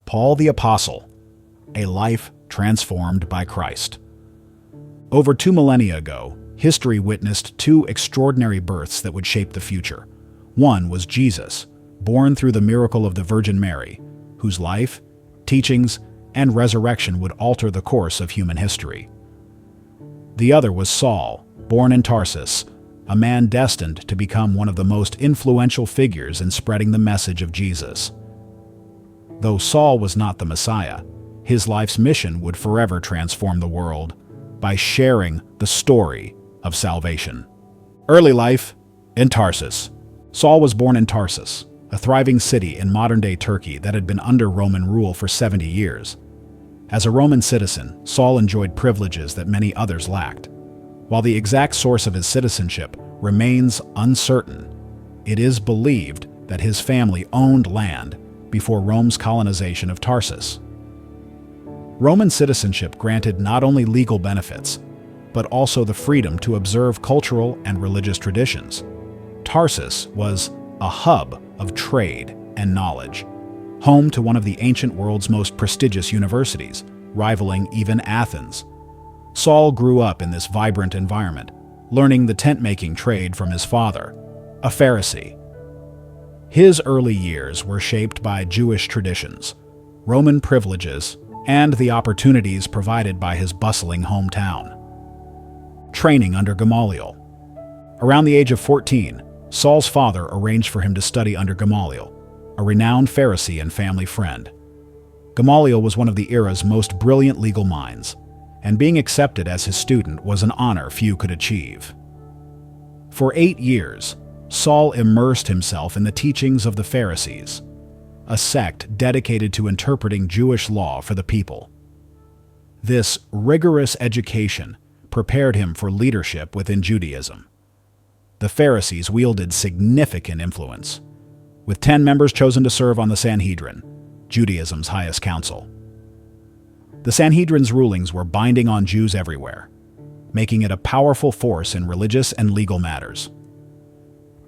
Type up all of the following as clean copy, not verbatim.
Paul the Apostle, a life transformed by Christ. Over 2 millennia ago, history witnessed 2 extraordinary births that would shape the future. One was Jesus, born through the miracle of the Virgin Mary, whose life, teachings, and resurrection would alter the course of human history. The other was Saul, born in Tarsus, a man destined to become one of the most influential figures in spreading the message of Jesus. Though Saul was not the Messiah, his life's mission would forever transform the world by sharing the story of salvation. Early life in Tarsus. Saul was born in Tarsus, a thriving city in modern-day Turkey that had been under Roman rule for 70 years. As a Roman citizen, Saul enjoyed privileges that many others lacked. While the exact source of his citizenship remains uncertain, it is believed that his family owned land before Rome's colonization of Tarsus. Roman citizenship granted not only legal benefits, but also the freedom to observe cultural and religious traditions. Tarsus was a hub of trade and knowledge, home to one of the ancient world's most prestigious universities, rivaling even Athens. Saul grew up in this vibrant environment, learning the tent-making trade from his father, a Pharisee. His early years were shaped by Jewish traditions, Roman privileges, and the opportunities provided by his bustling hometown. Training under Gamaliel. Around the age of 14, Saul's father arranged for him to study under Gamaliel, a renowned Pharisee and family friend. Gamaliel was one of the era's most brilliant legal minds, and being accepted as his student was an honor few could achieve. For 8 years, Saul immersed himself in the teachings of the Pharisees, a sect dedicated to interpreting Jewish law for the people. This rigorous education prepared him for leadership within Judaism. The Pharisees wielded significant influence, with 10 members chosen to serve on the Sanhedrin, Judaism's highest council. The Sanhedrin's rulings were binding on Jews everywhere, making it a powerful force in religious and legal matters.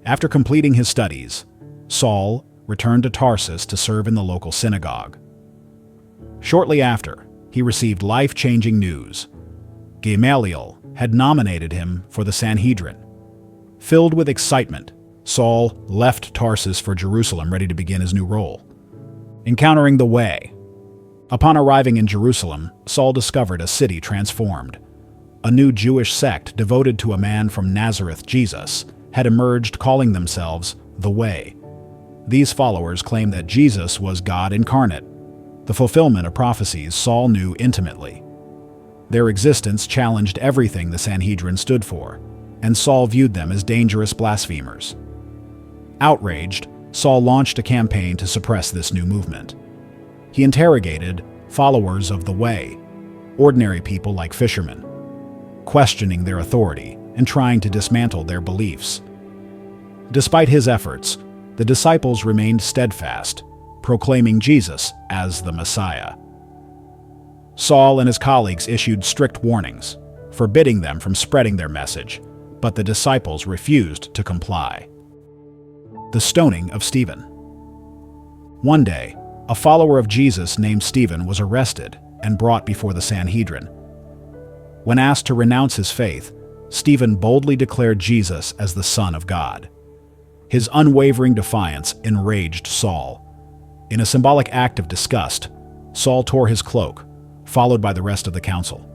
After completing his studies, Saul returned to Tarsus to serve in the local synagogue. Shortly after, he received life-changing news. Gamaliel had nominated him for the Sanhedrin. Filled with excitement, Saul left Tarsus for Jerusalem, ready to begin his new role. Encountering the Way. Upon arriving in Jerusalem, Saul discovered a city transformed. A new Jewish sect devoted to a man from Nazareth, Jesus, had emerged, calling themselves the Way. These followers claimed that Jesus was God incarnate, the fulfillment of prophecies Saul knew intimately. Their existence challenged everything the Sanhedrin stood for, and Saul viewed them as dangerous blasphemers. Outraged, Saul launched a campaign to suppress this new movement. He interrogated followers of the Way, ordinary people like fishermen, questioning their authority and trying to dismantle their beliefs. Despite his efforts, the disciples remained steadfast, proclaiming Jesus as the Messiah. Saul and his colleagues issued strict warnings, forbidding them from spreading their message, but the disciples refused to comply. The stoning of Stephen. One day, a follower of Jesus named Stephen was arrested and brought before the Sanhedrin. When asked to renounce his faith, Stephen boldly declared Jesus as the Son of God. His unwavering defiance enraged Saul. In a symbolic act of disgust, Saul tore his cloak, followed by the rest of the council.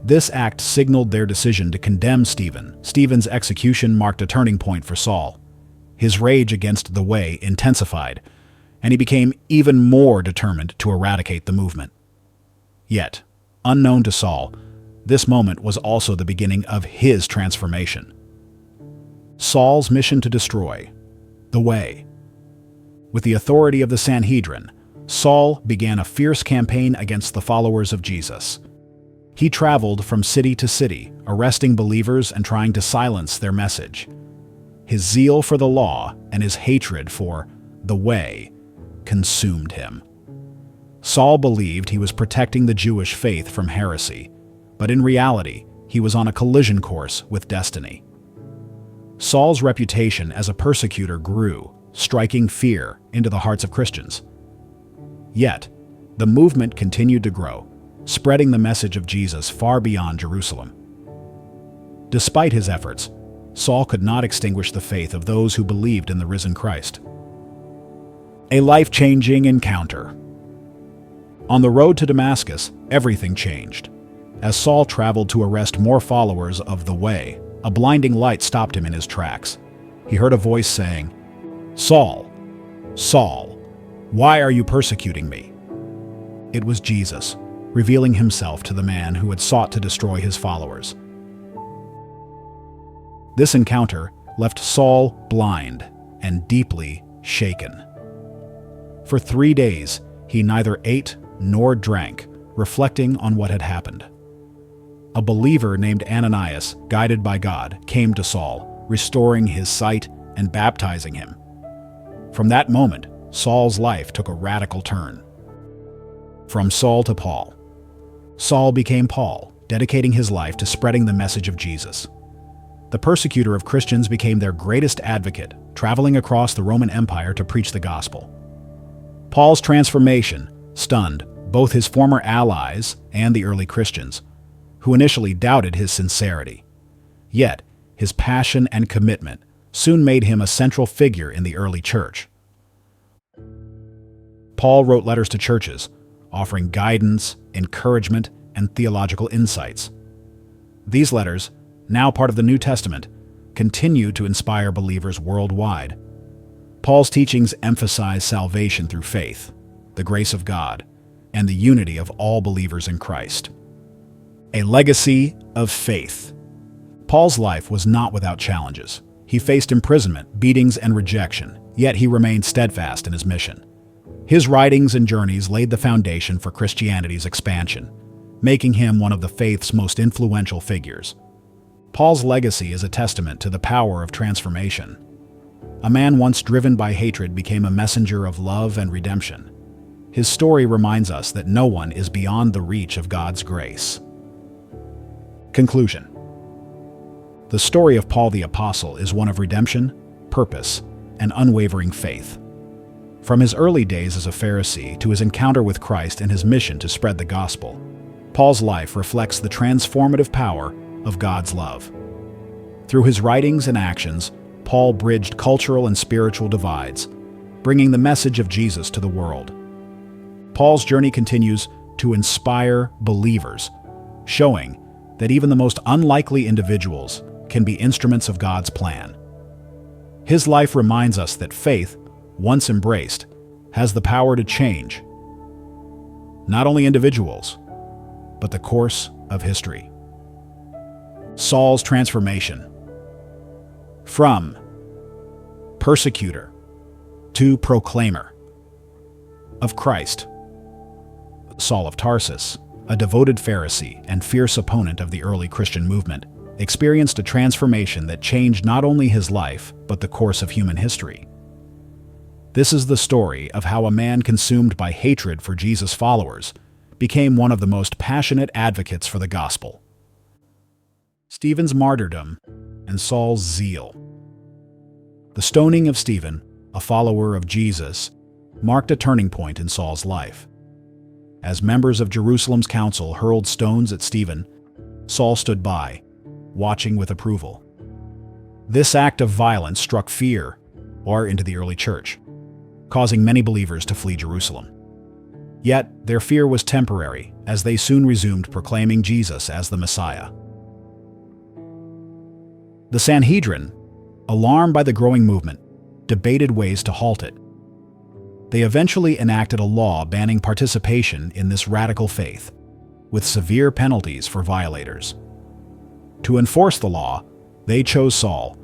This act signaled their decision to condemn Stephen. Stephen's execution marked a turning point for Saul. His rage against the Way intensified, and he became even more determined to eradicate the movement. Yet, unknown to Saul, this moment was also the beginning of his transformation. Saul's mission to destroy the Way. With the authority of the Sanhedrin, Saul began a fierce campaign against the followers of Jesus. He traveled from city to city, arresting believers and trying to silence their message. His zeal for the law and his hatred for the Way consumed him. Saul believed he was protecting the Jewish faith from heresy, but in reality, he was on a collision course with destiny. Saul's reputation as a persecutor grew, striking fear into the hearts of Christians. Yet, The movement continued to grow, spreading the message of Jesus far beyond Jerusalem. Despite his efforts, Saul could not extinguish the faith of those who believed in the risen Christ. A life-changing encounter. On the road to Damascus, everything changed. As Saul traveled to arrest more followers of the way, a blinding light stopped him in his tracks. He heard a voice saying, "Saul, Saul, why are you persecuting me?" It was Jesus, revealing himself to the man who had sought to destroy his followers. This encounter left Saul blind and deeply shaken. For 3 days, he neither ate nor drank, reflecting on what had happened. A believer named Ananias, guided by God, came to Saul, restoring his sight and baptizing him. From that moment, Saul's life took a radical turn. From Saul to Paul. Saul became Paul, dedicating his life to spreading the message of Jesus. The persecutor of Christians became their greatest advocate, traveling across the Roman Empire to preach the gospel. Paul's transformation stunned both his former allies and the early Christians, who initially doubted his sincerity. Yet, his passion and commitment soon made him a central figure in the early church. Paul wrote letters to churches, offering guidance, encouragement, and theological insights. These letters, now part of the New Testament, continue to inspire believers worldwide. Paul's teachings emphasize salvation through faith, the grace of God, and the unity of all believers in Christ. A legacy of faith. Paul's life was not without challenges. He faced imprisonment, beatings, and rejection, yet he remained steadfast in his mission. His writings and journeys laid the foundation for Christianity's expansion, making him one of the faith's most influential figures. Paul's legacy is a testament to the power of transformation. A man once driven by hatred became a messenger of love and redemption. His story reminds us that no one is beyond the reach of God's grace. Conclusion. The story of Paul the Apostle is one of redemption, purpose, and unwavering faith. From his early days as a Pharisee to his encounter with Christ and his mission to spread the gospel, Paul's life reflects the transformative power of God's love. Through his writings and actions, Paul bridged cultural and spiritual divides, bringing the message of Jesus to the world. Paul's journey continues to inspire believers, showing that even the most unlikely individuals can be instruments of God's plan. His life reminds us that faith, once embraced, has the power to change not only individuals, but the course of history. Saul's transformation. From persecutor to proclaimer of Christ. Saul of Tarsus, a devoted Pharisee and fierce opponent of the early Christian movement, experienced a transformation that changed not only his life, but the course of human history. This is the story of how a man consumed by hatred for Jesus' followers became one of the most passionate advocates for the gospel. Stephen's martyrdom and Saul's zeal. The stoning of Stephen, a follower of Jesus, marked a turning point in Saul's life. As members of Jerusalem's council hurled stones at Stephen, Saul stood by, watching with approval. This act of violence struck fear into the early church, causing many believers to flee Jerusalem. Yet, their fear was temporary, as they soon resumed proclaiming Jesus as the Messiah. The Sanhedrin, alarmed by the growing movement, debated ways to halt it. They eventually enacted a law banning participation in this radical faith, with severe penalties for violators. To enforce the law, they chose Saul,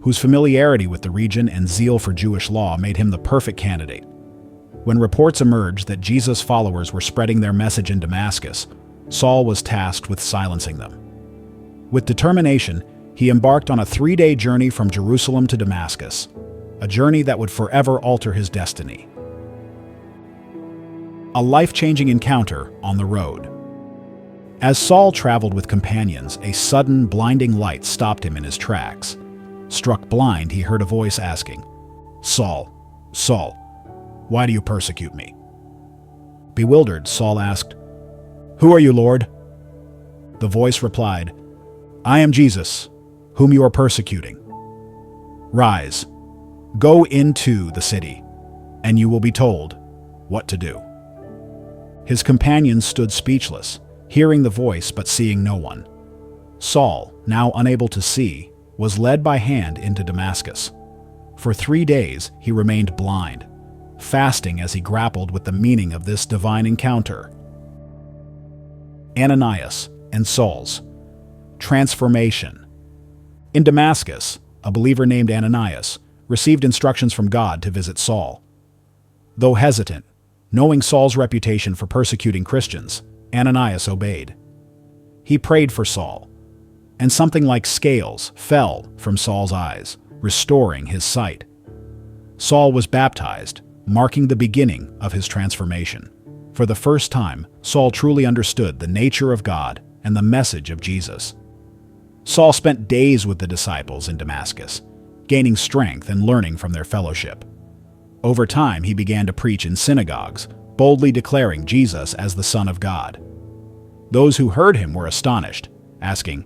whose familiarity with the region and zeal for Jewish law made him the perfect candidate. When reports emerged that Jesus' followers were spreading their message in Damascus, Saul was tasked with silencing them. With determination, he embarked on a 3-day journey from Jerusalem to Damascus, a journey that would forever alter his destiny. A life-changing encounter on the road. As Saul traveled with companions, a sudden, blinding light stopped him in his tracks. Struck blind, he heard a voice asking, "Saul, Saul, why do you persecute me?" Bewildered, Saul asked, "Who are you, Lord?" The voice replied, "I am Jesus, whom you are persecuting. Rise, go into the city, and you will be told what to do." His companions stood speechless, hearing the voice but seeing no one. Saul, now unable to see, was led by hand into Damascus. For 3 days he remained blind, fasting as he grappled with the meaning of this divine encounter. Ananias and Saul's transformation. In Damascus, a believer named Ananias received instructions from God to visit Saul. Though hesitant, knowing Saul's reputation for persecuting Christians, Ananias obeyed. He prayed for Saul, and something like scales fell from Saul's eyes, restoring his sight. Saul was baptized, marking the beginning of his transformation. For the first time, Saul truly understood the nature of God and the message of Jesus. Saul spent days with the disciples in Damascus, gaining strength and learning from their fellowship. Over time, he began to preach in synagogues, boldly declaring Jesus as the Son of God. Those who heard him were astonished, asking,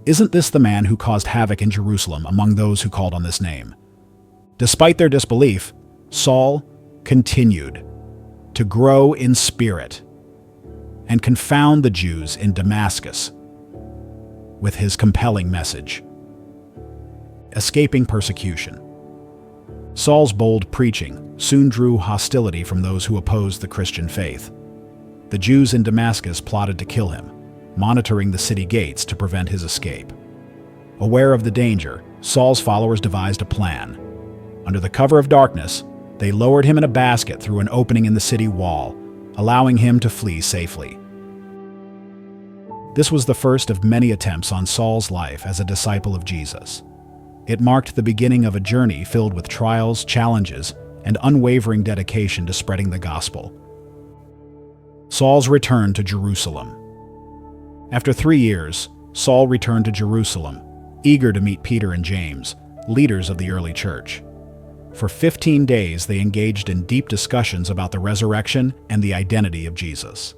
"Isn't this the man who caused havoc in Jerusalem among those who called on this name?" Despite their disbelief, Saul continued to grow in spirit and confound the Jews in Damascus with his compelling message. Escaping persecution. Saul's bold preaching soon drew hostility from those who opposed the Christian faith. The Jews in Damascus plotted to kill him, monitoring the city gates to prevent his escape. Aware of the danger, Saul's followers devised a plan. Under the cover of darkness, they lowered him in a basket through an opening in the city wall, allowing him to flee safely. This was the first of many attempts on Saul's life as a disciple of Jesus. It marked the beginning of a journey filled with trials, challenges, and unwavering dedication to spreading the gospel. Saul's return to Jerusalem. After 3 years, Saul returned to Jerusalem, eager to meet Peter and James, leaders of the early church. For 15 days, they engaged in deep discussions about the resurrection and the identity of Jesus.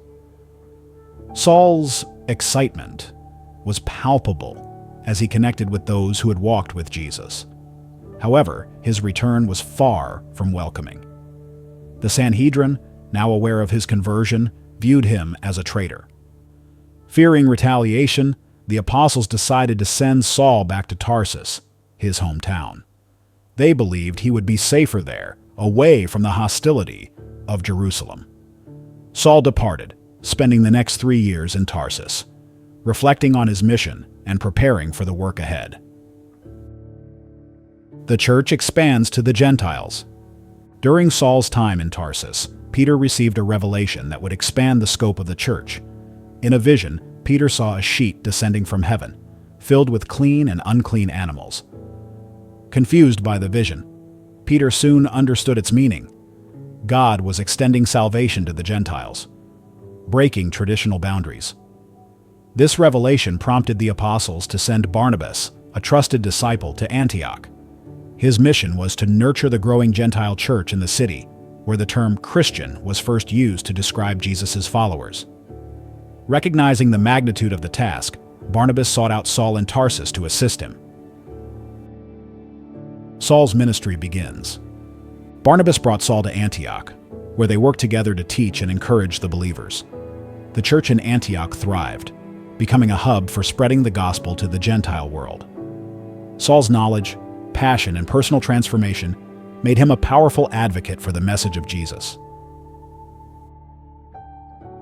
Saul's excitement was palpable as he connected with those who had walked with Jesus. However, his return was far from welcoming. The Sanhedrin, now aware of his conversion, viewed him as a traitor. Fearing retaliation, the apostles decided to send Saul back to Tarsus, his hometown. They believed he would be safer there, away from the hostility of Jerusalem. Saul departed, spending the next 3 years in Tarsus, reflecting on his mission and preparing for the work ahead. The church expands to the Gentiles. During Saul's time in Tarsus, Peter received a revelation that would expand the scope of the church. In a vision, Peter saw a sheet descending from heaven, filled with clean and unclean animals. Confused by the vision, Peter soon understood its meaning. God was extending salvation to the Gentiles, breaking traditional boundaries. This revelation prompted the apostles to send Barnabas, a trusted disciple, to Antioch. His mission was to nurture the growing Gentile church in the city, where the term Christian was first used to describe Jesus' followers. Recognizing the magnitude of the task, Barnabas sought out Saul in Tarsus to assist him. Saul's ministry begins. Barnabas brought Saul to Antioch, where they worked together to teach and encourage the believers. The church in Antioch thrived, becoming a hub for spreading the gospel to the Gentile world. Saul's knowledge, passion, and personal transformation made him a powerful advocate for the message of Jesus.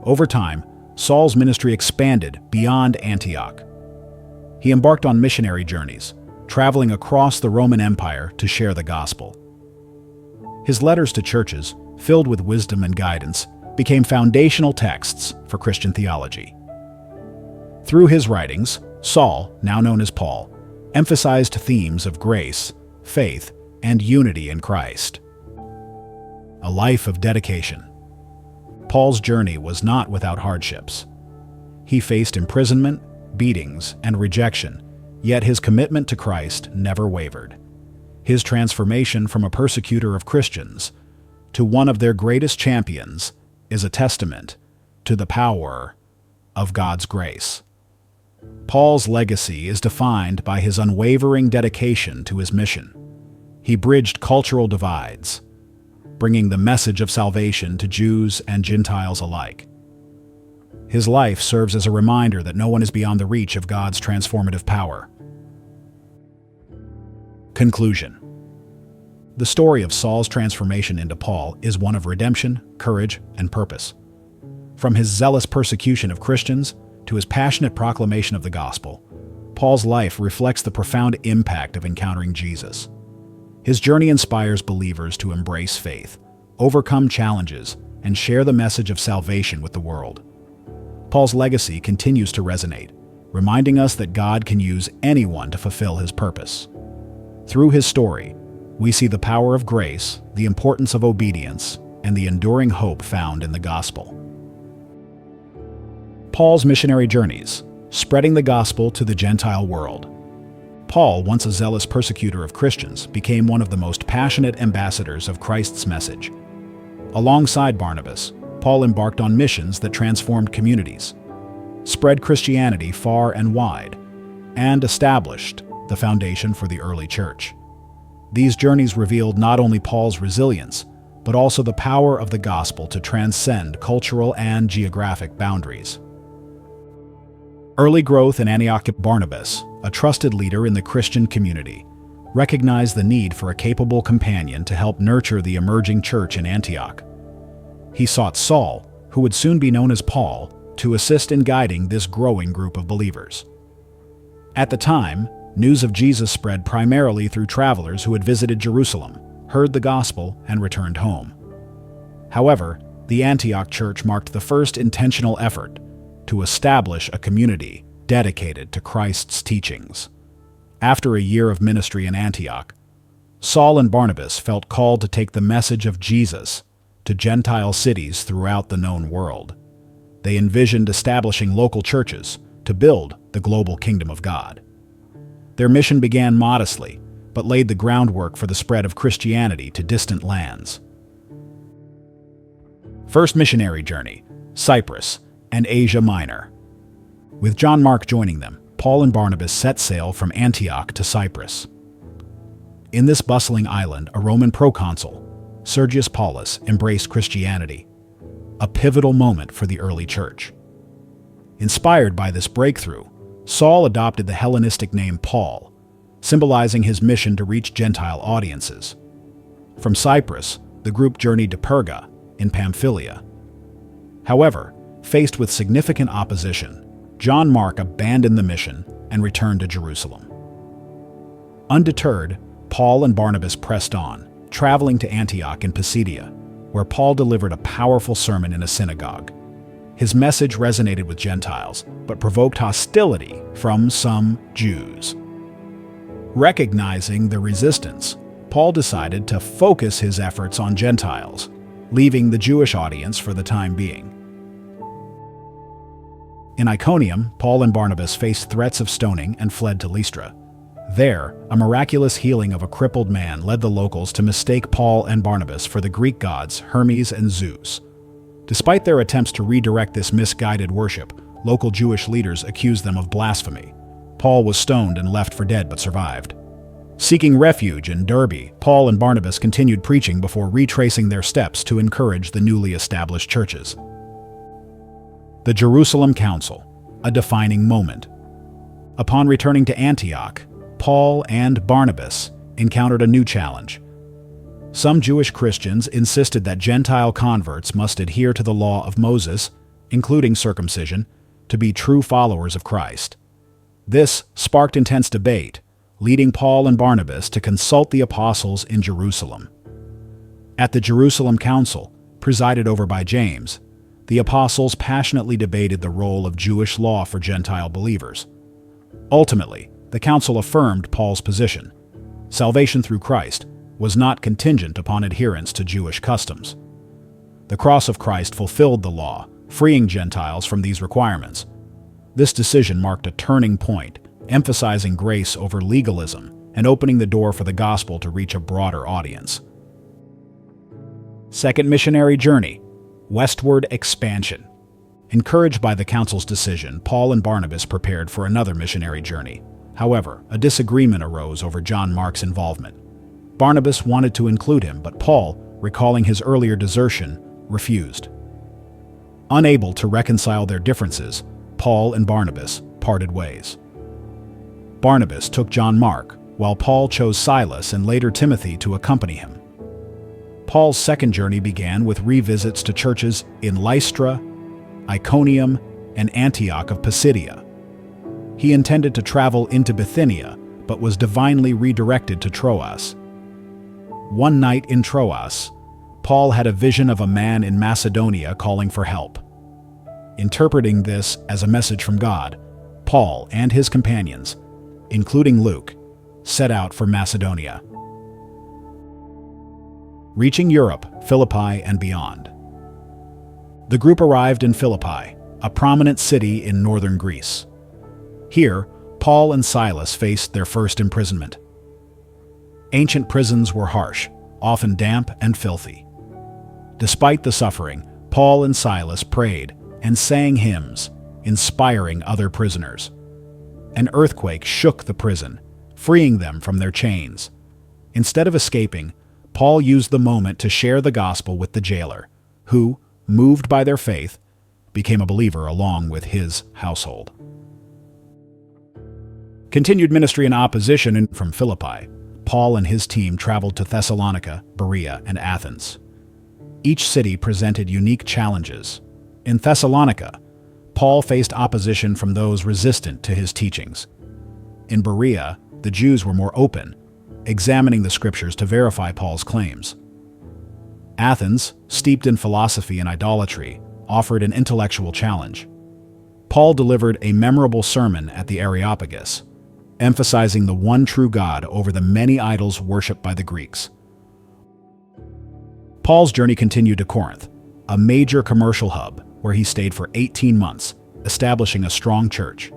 Over time, Saul's ministry expanded beyond Antioch. He embarked on missionary journeys, traveling across the Roman Empire to share the gospel. His letters to churches, filled with wisdom and guidance, became foundational texts for Christian theology. Through his writings, Saul, now known as Paul, emphasized themes of grace, faith, and unity in Christ. A life of dedication. Paul's journey was not without hardships. He faced imprisonment, beatings, and rejection, yet his commitment to Christ never wavered. His transformation from a persecutor of Christians to one of their greatest champions is a testament to the power of God's grace. Paul's legacy is defined by his unwavering dedication to his mission. He bridged cultural divides, bringing the message of salvation to Jews and Gentiles alike. His life serves as a reminder that no one is beyond the reach of God's transformative power. Conclusion. The story of Saul's transformation into Paul is one of redemption, courage, and purpose. From his zealous persecution of Christians to his passionate proclamation of the gospel, Paul's life reflects the profound impact of encountering Jesus. His journey inspires believers to embrace faith, overcome challenges, and share the message of salvation with the world. Paul's legacy continues to resonate, reminding us that God can use anyone to fulfill his purpose. Through his story, we see the power of grace, the importance of obedience, and the enduring hope found in the gospel. Paul's missionary journeys, spreading the gospel to the Gentile world. Paul, once a zealous persecutor of Christians, became one of the most passionate ambassadors of Christ's message. Alongside Barnabas, Paul embarked on missions that transformed communities, spread Christianity far and wide, and established the foundation for the early church. These journeys revealed not only Paul's resilience, but also the power of the gospel to transcend cultural and geographic boundaries. Early growth in Antioch. Barnabas, a trusted leader in the Christian community, recognized the need for a capable companion to help nurture the emerging church in Antioch. He sought Saul, who would soon be known as Paul, to assist in guiding this growing group of believers. At the time, news of Jesus spread primarily through travelers who had visited Jerusalem, heard the gospel, and returned home. However, the Antioch church marked the first intentional effort to establish a community dedicated to Christ's teachings. After a year of ministry in Antioch, Saul and Barnabas felt called to take the message of Jesus to Gentile cities throughout the known world. They envisioned establishing local churches to build the global kingdom of God. Their mission began modestly, but laid the groundwork for the spread of Christianity to distant lands. First missionary journey, Cyprus and Asia Minor. With John Mark joining them, Paul and Barnabas set sail from Antioch to Cyprus. In this bustling island, a Roman proconsul, Sergius Paulus, embraced Christianity, a pivotal moment for the early church. Inspired by this breakthrough, Saul adopted the Hellenistic name Paul, symbolizing his mission to reach Gentile audiences. From Cyprus, the group journeyed to Perga in Pamphylia. However, faced with significant opposition, John Mark abandoned the mission and returned to Jerusalem. Undeterred, Paul and Barnabas pressed on, traveling to Antioch in Pisidia, where Paul delivered a powerful sermon in a synagogue. His message resonated with Gentiles, but provoked hostility from some Jews. Recognizing the resistance, Paul decided to focus his efforts on Gentiles, leaving the Jewish audience for the time being. In Iconium, Paul and Barnabas faced threats of stoning and fled to Lystra. There, a miraculous healing of a crippled man led the locals to mistake Paul and Barnabas for the Greek gods Hermes and Zeus. Despite their attempts to redirect this misguided worship, local Jewish leaders accused them of blasphemy. Paul was stoned and left for dead but survived. Seeking refuge in Derbe, Paul and Barnabas continued preaching before retracing their steps to encourage the newly established churches. The Jerusalem Council, a defining moment. Upon returning to Antioch, Paul and Barnabas encountered a new challenge. Some Jewish Christians insisted that Gentile converts must adhere to the law of Moses, including circumcision, to be true followers of Christ. This sparked intense debate, leading Paul and Barnabas to consult the apostles in Jerusalem. At the Jerusalem Council, presided over by James, the apostles passionately debated the role of Jewish law for Gentile believers. Ultimately, the council affirmed Paul's position. Salvation through Christ was not contingent upon adherence to Jewish customs. The cross of Christ fulfilled the law, freeing Gentiles from these requirements. This decision marked a turning point, emphasizing grace over legalism and opening the door for the gospel to reach a broader audience. Second missionary journey, Westward expansion. Encouraged by the council's decision, Paul and Barnabas prepared for another missionary journey. However, a disagreement arose over John Mark's involvement. Barnabas wanted to include him, but Paul, recalling his earlier desertion, refused. Unable to reconcile their differences, Paul and Barnabas parted ways. Barnabas took John Mark, while Paul chose Silas and later Timothy to accompany him. Paul's second journey began with revisits to churches in Lystra, Iconium, and Antioch of Pisidia. He intended to travel into Bithynia, but was divinely redirected to Troas. One night in Troas, Paul had a vision of a man in Macedonia calling for help. Interpreting this as a message from God, Paul and his companions, including Luke, set out for Macedonia. Reaching Europe, Philippi, and beyond. The group arrived in Philippi, a prominent city in northern Greece. Here, Paul and Silas faced their first imprisonment. Ancient prisons were harsh, often damp and filthy. Despite the suffering, Paul and Silas prayed and sang hymns, inspiring other prisoners. An earthquake shook the prison, freeing them from their chains. Instead of escaping, Paul used the moment to share the gospel with the jailer, who, moved by their faith, became a believer along with his household. Continued ministry in opposition from Philippi, Paul and his team traveled to Thessalonica, Berea, and Athens. Each city presented unique challenges. In Thessalonica, Paul faced opposition from those resistant to his teachings. In Berea, the Jews were more open, examining the scriptures to verify Paul's claims. Athens, steeped in philosophy and idolatry, offered an intellectual challenge. Paul delivered a memorable sermon at the Areopagus, emphasizing the one true God over the many idols worshipped by the Greeks. Paul's journey continued to Corinth, a major commercial hub where he stayed for 18 months, establishing a strong church.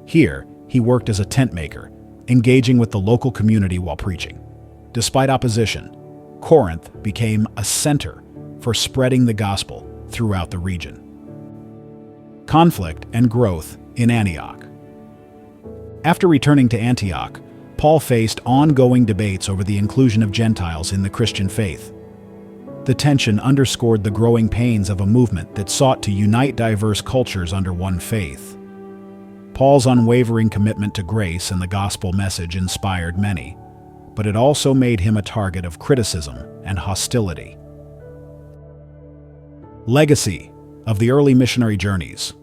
Here, he worked as a tent maker, engaging with the local community while preaching. Despite opposition, Corinth became a center for spreading the gospel throughout the region. Conflict and growth in Antioch. After returning to Antioch, Paul faced ongoing debates over the inclusion of Gentiles in the Christian faith. The tension underscored the growing pains of a movement that sought to unite diverse cultures under one faith. Paul's unwavering commitment to grace and the gospel message inspired many, but it also made him a target of criticism and hostility. Legacy of the early missionary journeys.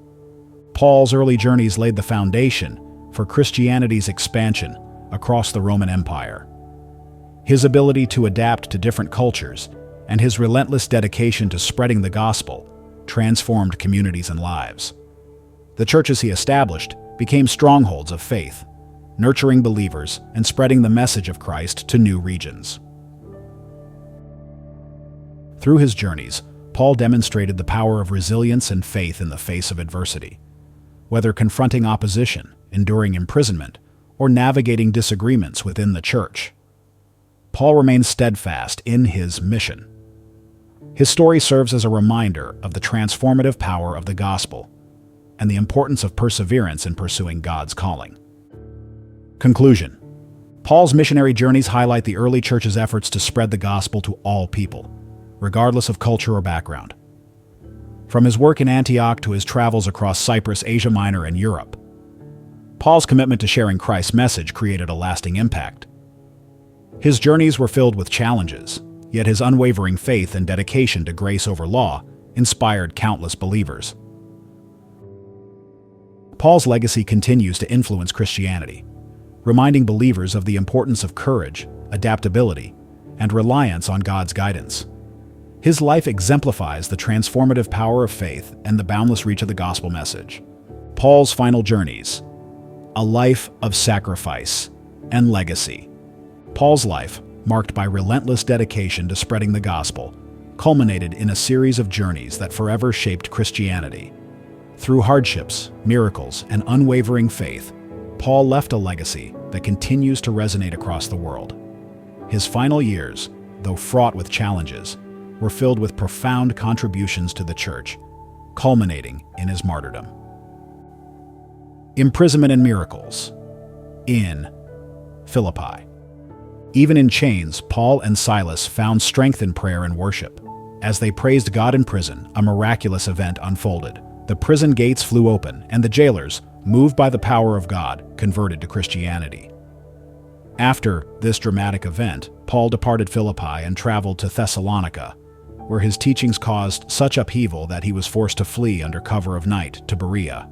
Paul's early journeys laid the foundation for Christianity's expansion across the Roman Empire. His ability to adapt to different cultures and his relentless dedication to spreading the gospel transformed communities and lives. The churches he established became strongholds of faith, nurturing believers and spreading the message of Christ to new regions. Through his journeys, Paul demonstrated the power of resilience and faith in the face of adversity. Whether confronting opposition, enduring imprisonment, or navigating disagreements within the church, Paul remained steadfast in his mission. His story serves as a reminder of the transformative power of the gospel and the importance of perseverance in pursuing God's calling. Conclusion. Paul's missionary journeys highlight the early church's efforts to spread the gospel to all people, regardless of culture or background. From his work in Antioch to his travels across Cyprus, Asia Minor, and Europe, Paul's commitment to sharing Christ's message created a lasting impact. His journeys were filled with challenges, yet his unwavering faith and dedication to grace over law inspired countless believers. Paul's legacy continues to influence Christianity, reminding believers of the importance of courage, adaptability, and reliance on God's guidance. His life exemplifies the transformative power of faith and the boundless reach of the gospel message. Paul's final journeys, a life of sacrifice and legacy. Paul's life, marked by relentless dedication to spreading the gospel, culminated in a series of journeys that forever shaped Christianity. Through hardships, miracles, and unwavering faith, Paul left a legacy that continues to resonate across the world. His final years, though fraught with challenges, were filled with profound contributions to the church, culminating in his martyrdom. Imprisonment and miracles in Philippi. Even in chains, Paul and Silas found strength in prayer and worship. As they praised God in prison, a miraculous event unfolded. The prison gates flew open, and the jailers, moved by the power of God, converted to Christianity. After this dramatic event, Paul departed Philippi and traveled to Thessalonica, where his teachings caused such upheaval that he was forced to flee under cover of night to Berea.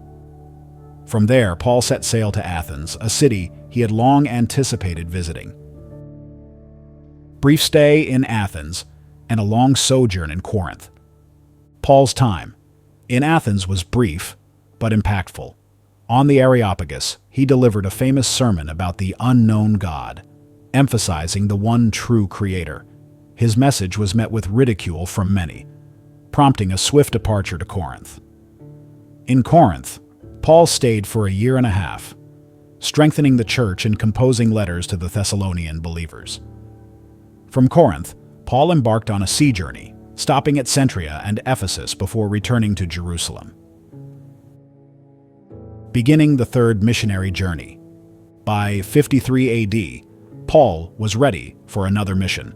From there, Paul set sail to Athens, a city he had long anticipated visiting. Brief stay in Athens and a long sojourn in Corinth. Paul's time in Athens was brief, but impactful. On the Areopagus, he delivered a famous sermon about the unknown God, emphasizing the one true Creator. His message was met with ridicule from many, prompting a swift departure to Corinth. In Corinth, Paul stayed for a year and a half, strengthening the church and composing letters to the Thessalonian believers. From Corinth, Paul embarked on a sea journey, stopping at Cenchrea and Ephesus before returning to Jerusalem. Beginning the third missionary journey. By 53 AD, Paul was ready for another mission.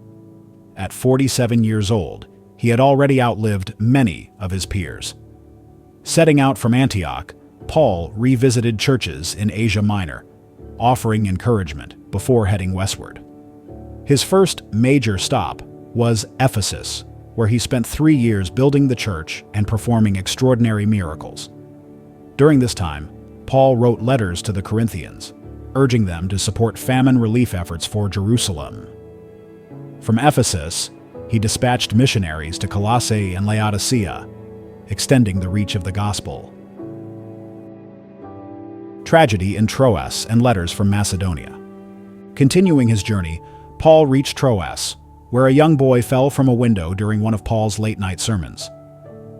At 47 years old, he had already outlived many of his peers. Setting out from Antioch, Paul revisited churches in Asia Minor, offering encouragement before heading westward. His first major stop was Ephesus, where he spent 3 years building the church and performing extraordinary miracles. During this time, Paul wrote letters to the Corinthians, urging them to support famine relief efforts for Jerusalem. From Ephesus, he dispatched missionaries to Colossae and Laodicea, extending the reach of the gospel. Tragedy in Troas and letters from Macedonia. Continuing his journey, Paul reached Troas, where a young boy fell from a window during one of Paul's late-night sermons.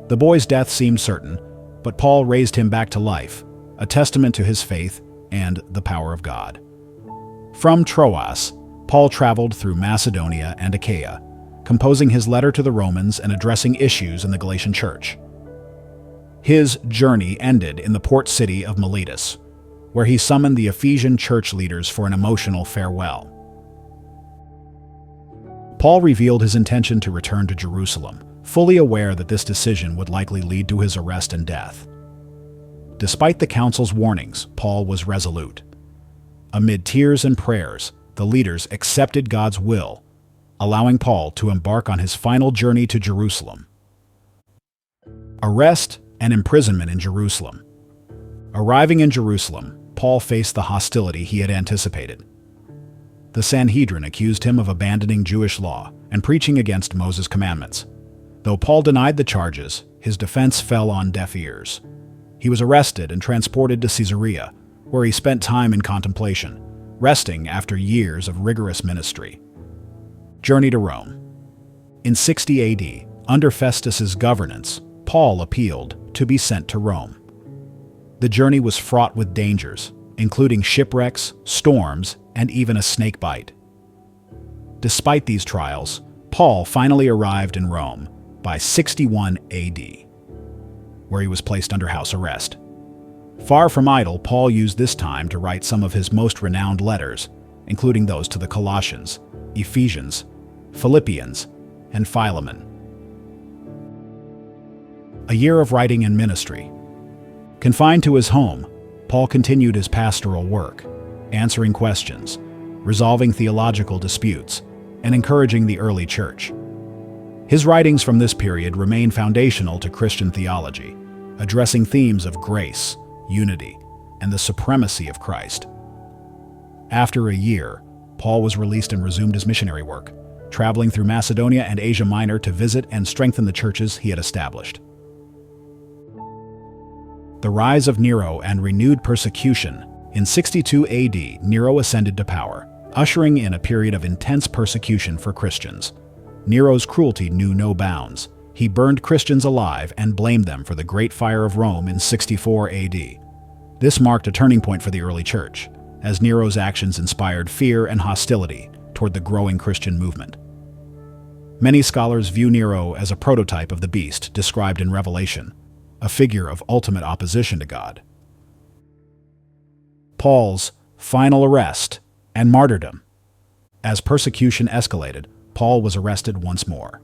The boy's death seemed certain, but Paul raised him back to life, a testament to his faith and the power of God. From Troas, Paul traveled through Macedonia and Achaia, composing his letter to the Romans and addressing issues in the Galatian church. His journey ended in the port city of Miletus, where he summoned the Ephesian church leaders for an emotional farewell. Paul revealed his intention to return to Jerusalem, fully aware that this decision would likely lead to his arrest and death. Despite the council's warnings, Paul was resolute. Amid tears and prayers, the leaders accepted God's will, allowing Paul to embark on his final journey to Jerusalem. Arrest and imprisonment in Jerusalem. Arriving in Jerusalem, Paul faced the hostility he had anticipated. The Sanhedrin accused him of abandoning Jewish law and preaching against Moses' commandments. Though Paul denied the charges, his defense fell on deaf ears. He was arrested and transported to Caesarea, where he spent time in contemplation, resting after years of rigorous ministry. Journey to Rome. In 60 AD, under Festus's governance, Paul appealed to be sent to Rome. The journey was fraught with dangers, including shipwrecks, storms, and even a snake bite. Despite these trials, Paul finally arrived in Rome by 61 AD, where he was placed under house arrest. Far from idle, Paul used this time to write some of his most renowned letters, including those to the Colossians, Ephesians, Philippians, and Philemon. A year of writing and ministry. Confined to his home, Paul continued his pastoral work, answering questions, resolving theological disputes, and encouraging the early church. His writings from this period remain foundational to Christian theology, addressing themes of grace, unity, and the supremacy of Christ. After a year, Paul was released and resumed his missionary work, traveling through Macedonia and Asia Minor to visit and strengthen the churches he had established. The rise of Nero and renewed persecution. In 62 AD, Nero ascended to power, ushering in a period of intense persecution for Christians. Nero's cruelty knew no bounds. He burned Christians alive and blamed them for the Great Fire of Rome in 64 AD. This marked a turning point for the early church, as Nero's actions inspired fear and hostility toward the growing Christian movement. Many scholars view Nero as a prototype of the beast described in Revelation, a figure of ultimate opposition to God. Paul's final arrest and martyrdom. As persecution escalated, Paul was arrested once more.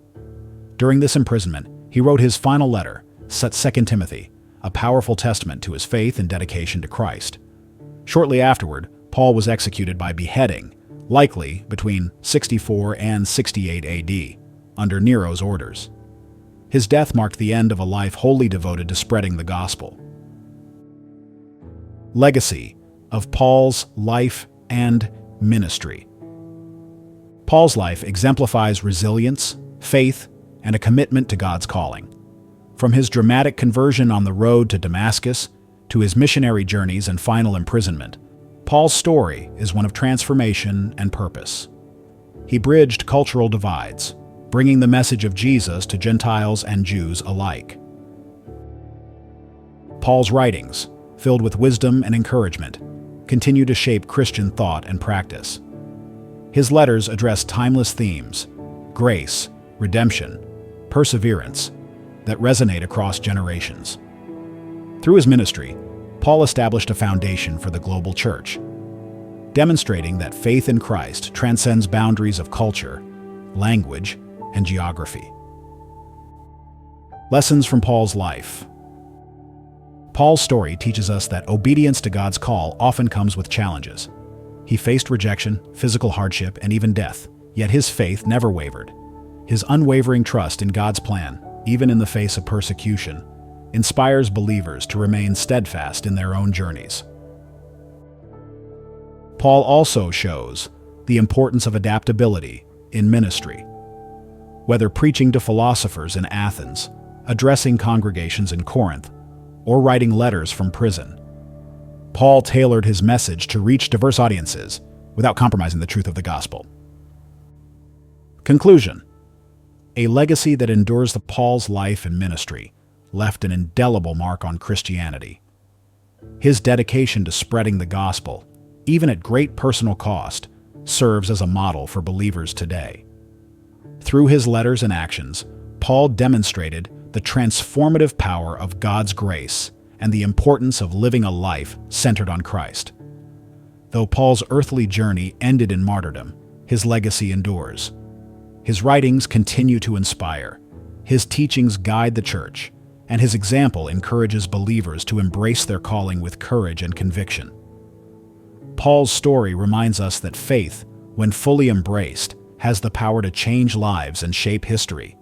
During this imprisonment, he wrote his final letter, 2 Timothy, a powerful testament to his faith and dedication to Christ. Shortly afterward, Paul was executed by beheading, likely between 64 and 68 AD, under Nero's orders. His death marked the end of a life wholly devoted to spreading the gospel. Legacy of Paul's life and ministry. Paul's life exemplifies resilience, faith, and a commitment to God's calling. From his dramatic conversion on the road to Damascus to his missionary journeys and final imprisonment, Paul's story is one of transformation and purpose. He bridged cultural divides, bringing the message of Jesus to Gentiles and Jews alike. Paul's writings, filled with wisdom and encouragement, continue to shape Christian thought and practice. His letters address timeless themes, grace, redemption, perseverance, that resonate across generations. Through his ministry, Paul established a foundation for the global church, demonstrating that faith in Christ transcends boundaries of culture, language, and geography. Lessons from Paul's life. Paul's story teaches us that obedience to God's call often comes with challenges. He faced rejection, physical hardship, and even death, yet his faith never wavered. His unwavering trust in God's plan, even in the face of persecution, inspires believers to remain steadfast in their own journeys. Paul also shows the importance of adaptability in ministry. Whether preaching to philosophers in Athens, addressing congregations in Corinth, or writing letters from prison, Paul tailored his message to reach diverse audiences without compromising the truth of the gospel. Conclusion. A legacy that endures. Paul's life and ministry left an indelible mark on Christianity. His dedication to spreading the gospel, even at great personal cost, serves as a model for believers today. Through his letters and actions, Paul demonstrated the transformative power of God's grace and the importance of living a life centered on Christ. Though Paul's earthly journey ended in martyrdom, his legacy endures. His writings continue to inspire, his teachings guide the church, and his example encourages believers to embrace their calling with courage and conviction. Paul's story reminds us that faith, when fully embraced, has the power to change lives and shape history.